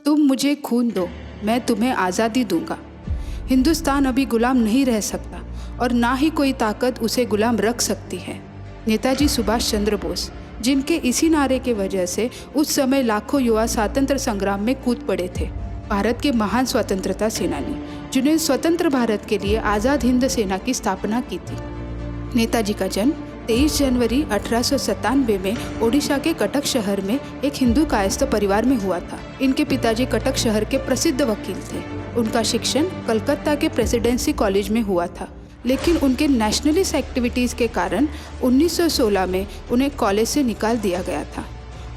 तुम मुझे खून दो, मैं तुम्हें आज़ादी दूंगा। हिंदुस्तान अभी गुलाम नहीं रह सकता और ना ही कोई ताकत उसे गुलाम रख सकती है। नेताजी सुभाष चंद्र बोस, जिनके इसी नारे के वजह से उस समय लाखों युवा स्वतंत्र संग्राम में कूद पड़े थे। भारत के महान स्वतंत्रता सेनानी, जिन्हें स्वतंत्र भारत के लिए आज़ाद हिंद सेना की स्थापना की थी। नेताजी का जन्म 23 जनवरी 1897 में ओडिशा के कटक शहर में एक हिंदू कायस्थ परिवार में हुआ था। इनके पिताजी कटक शहर के प्रसिद्ध वकील थे। उनका शिक्षण कलकत्ता के प्रेसिडेंसी कॉलेज में हुआ था, लेकिन उनके नेशनलिस्ट एक्टिविटीज़ के कारण 1916 में उन्हें कॉलेज से निकाल दिया गया था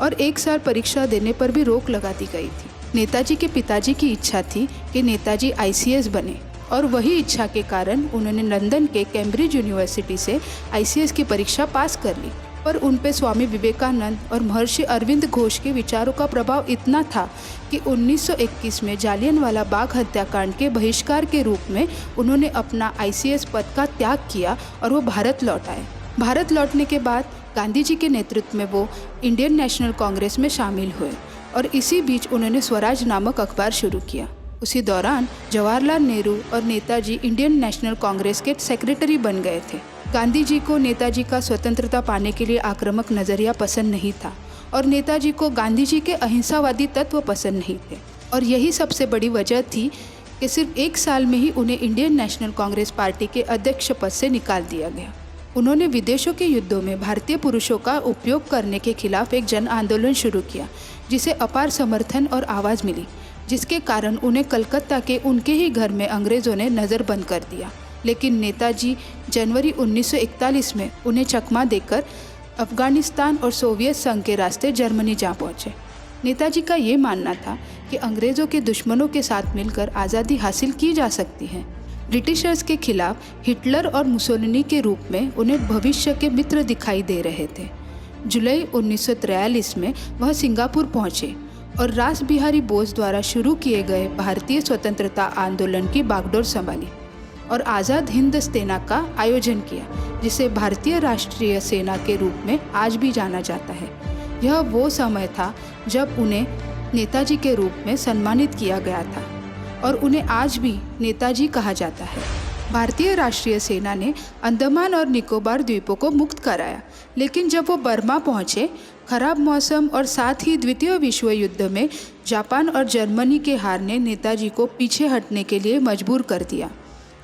और एक साल परीक्षा देने पर भी रोक लगा दी गई थी। नेताजी के पिताजी की इच्छा थी कि नेताजी ICS बने और वही इच्छा के कारण उन्होंने लंदन के कैम्ब्रिज यूनिवर्सिटी से ICS की परीक्षा पास कर ली। पर उन पे स्वामी विवेकानंद और महर्षि अरविंद घोष के विचारों का प्रभाव इतना था कि 1921 में जालियनवाला बाग हत्याकांड के बहिष्कार के रूप में उन्होंने अपना ICS पद का त्याग किया और वो भारत लौट आए। भारत लौटने के बाद गांधी जी के नेतृत्व में वो इंडियन नेशनल कांग्रेस में शामिल हुए और इसी बीच उन्होंने स्वराज नामक अखबार शुरू किया। उसी दौरान जवाहरलाल नेहरू और नेताजी इंडियन नेशनल कांग्रेस के सेक्रेटरी बन गए थे। गांधी जी को नेताजी का स्वतंत्रता पाने के लिए आक्रामक नज़रिया पसंद नहीं था और नेताजी को गांधी जी के अहिंसावादी तत्व पसंद नहीं थे, और यही सबसे बड़ी वजह थी कि सिर्फ एक साल में ही उन्हें इंडियन नेशनल कांग्रेस पार्टी के अध्यक्ष पद से निकाल दिया गया। उन्होंने विदेशों के युद्धों में भारतीय पुरुषों का उपयोग करने के खिलाफ एक जन आंदोलन शुरू किया, जिसे अपार समर्थन और आवाज़ मिली, जिसके कारण उन्हें कलकत्ता के उनके ही घर में अंग्रेज़ों ने नज़रबंद कर दिया। लेकिन नेताजी जनवरी 1941 में उन्हें चकमा देकर अफगानिस्तान और सोवियत संघ के रास्ते जर्मनी जा पहुँचे। नेताजी का ये मानना था कि अंग्रेज़ों के दुश्मनों के साथ मिलकर आज़ादी हासिल की जा सकती है। ब्रिटिशर्स के खिलाफ हिटलर और मुसोलिनी के रूप में उन्हें भविष्य के मित्र दिखाई दे रहे थे। जुलाई 1943 में वह सिंगापुर पहुँचे और रास बिहारी बोस द्वारा शुरू किए गए भारतीय स्वतंत्रता आंदोलन की बागडोर संभाली और आज़ाद हिंद सेना का आयोजन किया, जिसे भारतीय राष्ट्रीय सेना के रूप में आज भी जाना जाता है। यह वो समय था जब उन्हें नेताजी के रूप में सम्मानित किया गया था और उन्हें आज भी नेताजी कहा जाता है। भारतीय राष्ट्रीय सेना ने अंडमान और निकोबार द्वीपों को मुक्त कराया, लेकिन जब वो बर्मा पहुँचे, खराब मौसम और साथ ही द्वितीय विश्व युद्ध में जापान और जर्मनी के हार ने नेताजी को पीछे हटने के लिए मजबूर कर दिया।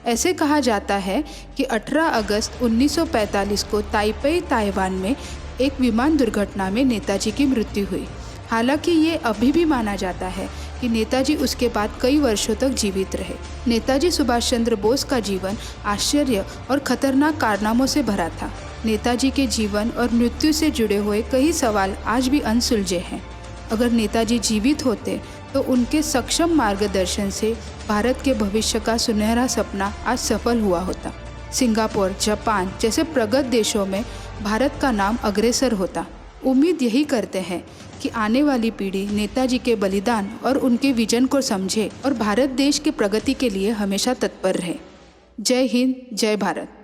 ऐसे कहा जाता है कि 18 अगस्त 1945 को ताइपेई ताइवान में एक विमान दुर्घटना में नेताजी की मृत्यु हुई। हालांकि ये अभी भी माना जाता है कि नेताजी उसके बाद कई वर्षों तक जीवित रहे। नेताजी सुभाष चंद्र बोस का जीवन आश्चर्य और खतरनाक कारनामों से भरा था। नेताजी के जीवन और मृत्यु से जुड़े हुए कई सवाल आज भी अनसुलझे हैं। अगर नेताजी जीवित होते तो उनके सक्षम मार्गदर्शन से भारत के भविष्य का सुनहरा सपना आज सफल हुआ होता। सिंगापुर, जापान जैसे प्रगत देशों में भारत का नाम अग्रसर होता। उम्मीद यही करते हैं कि आने वाली पीढ़ी नेताजी के बलिदान और उनके विजन को समझे और भारत देश की प्रगति के लिए हमेशा तत्पर रहे। जय हिंद, जय भारत।